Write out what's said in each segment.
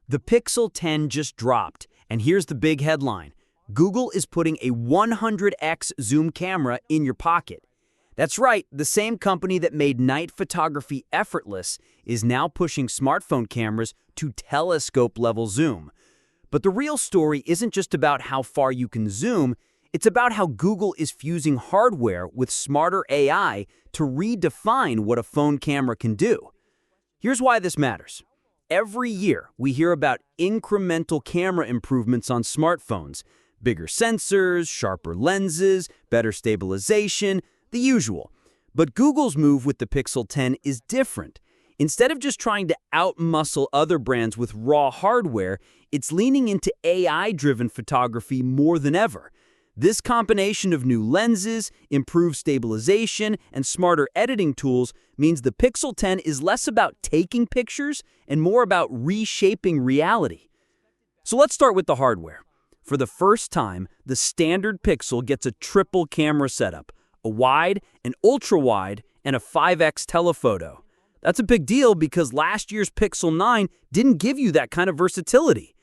The Pixel 10 just dropped, and here's the big headline. Google is putting a 100x zoom camera in your pocket. That's right, the same company that made night photography effortless is now pushing smartphone cameras to telescope-level zoom. But the real story isn't just about how far you can zoom, it's about how Google is fusing hardware with smarter AI to redefine what a phone camera can do. Here's why this matters. Every year, we hear about incremental camera improvements on smartphones. Bigger sensors, sharper lenses, better stabilization, the usual. But Google's move with the Pixel 10 is different. Instead of just trying to outmuscle other brands with raw hardware, it's leaning into AI-driven photography more than ever. This combination of new lenses, improved stabilization, and smarter editing tools means the Pixel 10 is less about taking pictures and more about reshaping reality. So let's start with the hardware. For the first time, the standard Pixel gets a triple camera setup, a wide, an ultra-wide, and a 5x telephoto. That's a big deal because last year's Pixel 9 didn't give you that kind of versatility.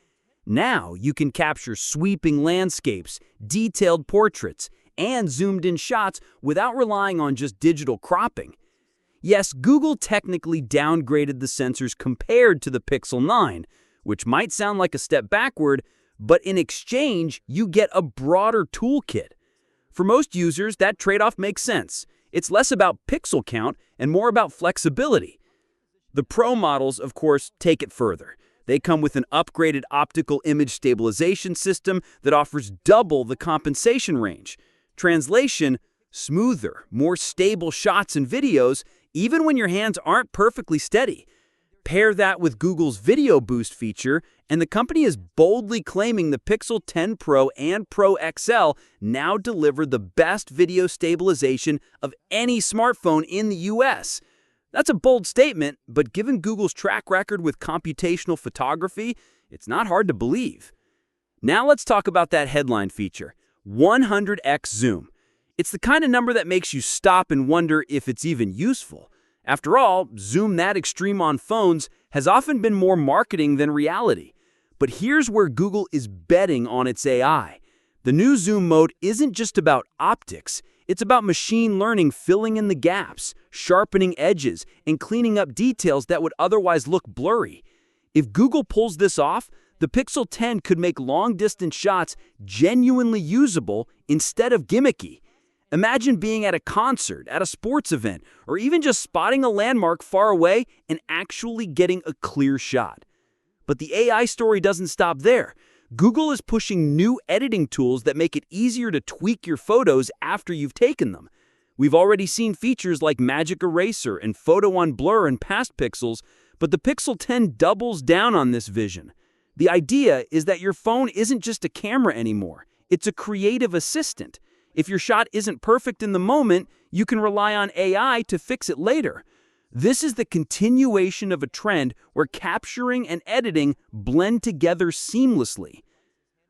Now you can capture sweeping landscapes, detailed portraits, and zoomed-in shots without relying on just digital cropping. Yes, Google technically downgraded the sensors compared to the Pixel 9, which might sound like a step backward, but in exchange, you get a broader toolkit. For most users, that trade-off makes sense. It's less about pixel count and more about flexibility. The Pro models, of course, take it further. They come with an upgraded optical image stabilization system that offers double the compensation range. Translation, smoother, more stable shots and videos, even when your hands aren't perfectly steady. Pair that with Google's Video Boost feature, and the company is boldly claiming the Pixel 10 Pro and Pro XL now deliver the best video stabilization of any smartphone in the US. That's a bold statement, but given Google's track record with computational photography, it's not hard to believe. Now let's talk about that headline feature, 100x zoom. It's the kind of number that makes you stop and wonder if it's even useful. After all, zoom that extreme on phones has often been more marketing than reality. But here's where Google is betting on its AI. The new zoom mode isn't just about optics. It's about machine learning filling in the gaps, sharpening edges, and cleaning up details that would otherwise look blurry. If Google pulls this off, the Pixel 10 could make long-distance shots genuinely usable instead of gimmicky. Imagine being at a concert, at a sports event, or even just spotting a landmark far away and actually getting a clear shot. But the AI story doesn't stop there. Google is pushing new editing tools that make it easier to tweak your photos after you've taken them. We've already seen features like Magic Eraser and Photo on Blur in past Pixels, but the Pixel 10 doubles down on this vision. The idea is that your phone isn't just a camera anymore. It's a creative assistant. If your shot isn't perfect in the moment, you can rely on AI to fix it later. This is the continuation of a trend where capturing and editing blend together seamlessly.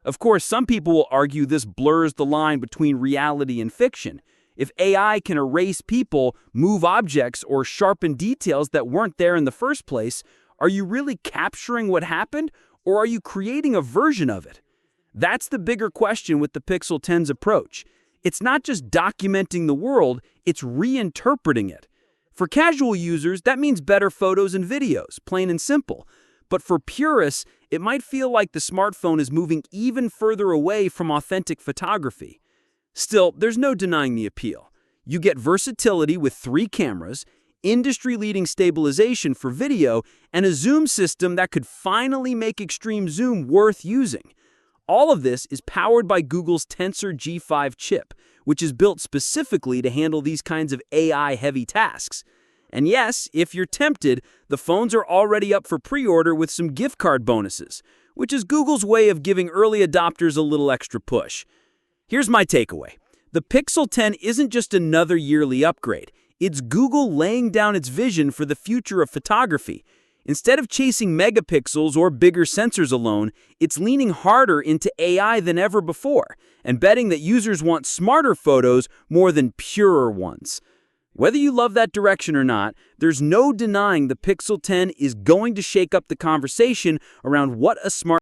Of course, some people will argue this blurs the line between reality and fiction. If AI can erase people, move objects, or sharpen details that weren't there in the first place, are you really capturing what happened, or are you creating a version of it? That's the bigger question with the Pixel 10's approach. It's not just documenting the world, it's reinterpreting it. For casual users, that means better photos and videos, plain and simple. But for purists, it might feel like the smartphone is moving even further away from authentic photography. Still, there's no denying the appeal. You get versatility with 3 cameras, industry-leading stabilization for video, and a zoom system that could finally make extreme zoom worth using. All of this is powered by Google's Tensor G5 chip, which is built specifically to handle these kinds of AI-heavy tasks. And yes, if you're tempted, the phones are already up for pre-order with some gift card bonuses, which is Google's way of giving early adopters a little extra push. Here's my takeaway. The Pixel 10 isn't just another yearly upgrade. It's Google laying down its vision for the future of photography. Instead of chasing megapixels or bigger sensors alone, it's leaning harder into AI than ever before and betting that users want smarter photos more than purer ones. Whether you love that direction or not, there's no denying the Pixel 10 is going to shake up the conversation around what a smart